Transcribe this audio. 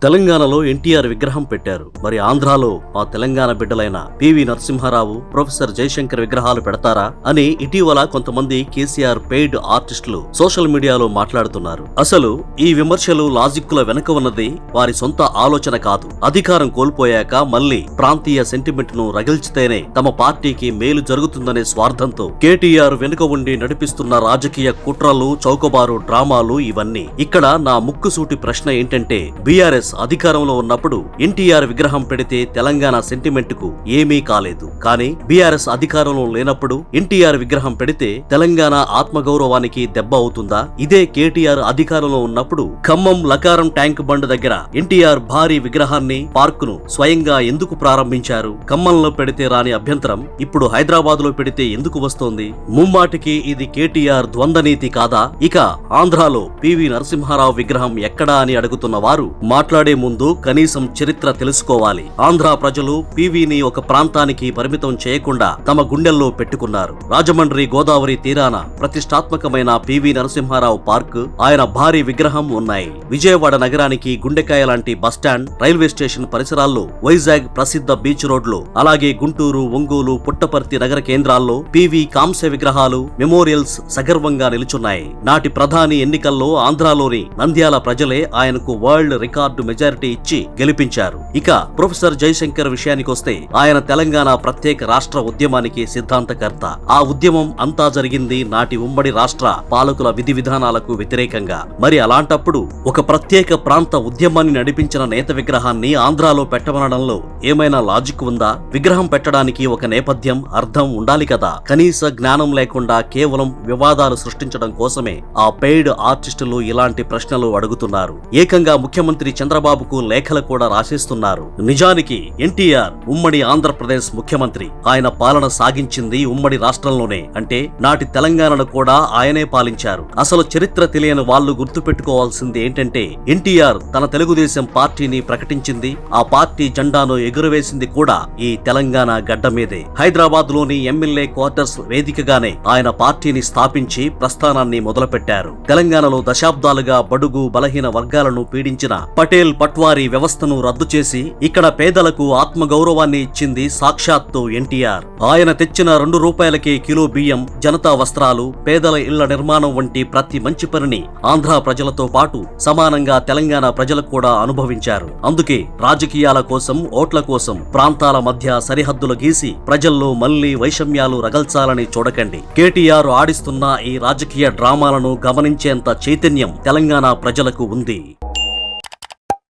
తెలంగాణలో ఎన్టీఆర్ విగ్రహం పెట్టారు. మరి ఆంధ్రాలో మా తెలంగాణ బిడ్డలైన పివి నరసింహారావు, ప్రొఫెసర్ జయశంకర్ విగ్రహాలు పెడతారా అని ఇటీవల కొంతమంది కేసీఆర్ పెయిడ్ ఆర్టిస్టులు సోషల్ మీడియాలో మాట్లాడుతున్నారు. అసలు ఈ విమర్శలు లాజిక్కుల వెనుక ఉన్నది వారి సొంత ఆలోచన కాదు. అధికారం కోల్పోయాక మళ్లీ ప్రాంతీయ సెంటిమెంట్ ను రగిల్చితేనే తమ పార్టీకి మేలు జరుగుతుందనే స్వార్థంతో కేటీఆర్ వెనుక ఉండి నడిపిస్తున్న రాజకీయ కుట్రలు, చౌకబారు డ్రామాలు ఇవన్నీ. ఇక్కడ నా ముక్కుసూటి ప్రశ్న ఏంటంటే, బీఆర్ఎస్ అధికారంలో ఉన్నప్పుడు ఎన్టీఆర్ విగ్రహం పెడితే తెలంగాణ సెంటిమెంట్ కు ఏమీ కాలేదు. కానీ బీఆర్ఎస్ అధికారంలో లేనప్పుడు ఎన్టీఆర్ విగ్రహం పెడితే తెలంగాణ ఆత్మగౌరవానికి దెబ్బ అవుతుందా? ఇదే కేటీఆర్ అధికారంలో ఉన్నప్పుడు ఖమ్మం లకారం ట్యాంక్ బండ్ దగ్గర ఎన్టీఆర్ భారీ విగ్రహాన్ని, పార్కును స్వయంగా ఎందుకు ప్రారంభించారు? ఖమ్మంలో పెడితే రాని అభ్యంతరం ఇప్పుడు హైదరాబాద్ లో పెడితే ఎందుకు వస్తోంది? ముమ్మాటికి ఇది కేటీఆర్ ద్వంద్వనీతి కాదా? ఇక ఆంధ్రాలో పివి నరసింహారావు విగ్రహం ఎక్కడా అని అడుగుతున్న వారు మాట్లాడే ముందు కనీసం చరిత్ర తెలుసుకోవాలి. ఆంధ్ర ప్రజలు పివిని ఒక ప్రాంతానికి పరిమితం చేయకుండా తమ గుండెల్లో పెట్టుకున్నారు. రాజమండ్రి గోదావరి తీరాన ప్రతిష్టాత్మకమైన పివి నరసింహారావు పార్క్, ఆయన భారీ విగ్రహం ఉన్నాయి. విజయవాడ నగరానికి గుండెకాయ లాంటి బస్టాండ్, రైల్వే స్టేషన్ పరిసరాల్లో, వైజాగ్ ప్రసిద్ధ బీచ్ రోడ్లు, అలాగే గుంటూరు, ఒంగోలు, పుట్టపర్తి నగర కేంద్రాల్లో పివి కాంస్య విగ్రహాలు, మెమోరియల్స్ సగర్వంగా నిలుచున్నాయి. నాటి ప్రధాని ఎన్నికల్లో ఆంధ్రాలోని నంద్యాల ప్రజలే ఆయనకు వరల్డ్ రికార్డు మెజారిటీ ఇచ్చి గెలిపించారు. ఇక ప్రొఫెసర్ జయశంకర్ విషయానికొస్తే ఆయన తెలంగాణ ప్రత్యేక రాష్ట్ర ఉద్యమానికి సిద్ధాంతకర్త. ఆ ఉద్యమం అంతా జరిగింది నాటి ఉమ్మడి రాష్ట్ర పాలకుల విధి విధానాలకు వ్యతిరేకంగా. మరి అలాంటప్పుడు ఒక ప్రత్యేక ప్రాంత ఉద్యమాన్ని నడిపించిన నేత విగ్రహాన్ని ఆంధ్రాలో పెట్టమనడంలో ఏమైనా లాజిక్ ఉందా? విగ్రహం పెట్టడానికి ఒక నేపథ్యం, అర్థం ఉండాలి కదా. కనీస జ్ఞానం లేకుండా కేవలం వివాదాలు సృష్టించడం కోసమే ఆ పెయిడ్ ఆర్టిస్టులు ఇలాంటి ప్రశ్నలు అడుగుతున్నారు. ఏకంగా ముఖ్యమంత్రి చంద్రబాబుకు లేఖలు కూడా రాసేస్తున్నారు. నిజానికి ఎన్టీఆర్ ఉమ్మడి ఆంధ్రప్రదేశ్ ముఖ్యమంత్రి. ఆయన పాలన సాగించింది ఉమ్మడి రాష్ట్రంలోనే. అంటే నాటి తెలంగాణను కూడా ఆయనే పాలించారు. అసలు చరిత్ర తెలియని వాళ్ళు గుర్తుపెట్టుకోవాల్సింది ఏంటంటే, ఎన్టీఆర్ తన తెలుగుదేశం పార్టీని ప్రకటించింది, ఆ పార్టీ జెండాను ఎగురవేసింది కూడా ఈ తెలంగాణ గడ్డ మీదే. హైదరాబాద్ లోని ఎమ్మెల్యే క్వార్టర్స్ వేదికగానే ఆయన పార్టీని స్థాపించి ప్రస్థానాన్ని మొదలుపెట్టారు. తెలంగాణలో దశాబ్దాలుగా బడుగు బలహీన వర్గాలను పీడించిన పటేల్ పట్వారీ వ్యవస్థను రద్దు చేసి ఇక్కడ పేదలకు ఆత్మగౌరవాన్ని ఇచ్చింది సాక్షాత్తు ఎన్టీఆర్. ఆయన తెచ్చిన 2 రూపాయలకే కిలో బియ్యం, జనతా వస్త్రాలు, పేదల ఇళ్ల నిర్మాణం వంటి ప్రతి మంచి పనిని ఆంధ్ర ప్రజలతో పాటు సమానంగా తెలంగాణ ప్రజలు కూడా అనుభవించారు. అందుకే రాజకీయాల కోసం, ఓట్ల కోసం ప్రాంతాల మధ్య సరిహద్దులు గీసి ప్రజల్లో మళ్లీ వైషమ్యాలు రగల్చాలని చూడకండి. కేటీఆర్ ఆడిస్తున్న ఈ రాజకీయ డ్రామాలను గమనించేంత చైతన్యం తెలంగాణ ప్రజలకు ఉంది.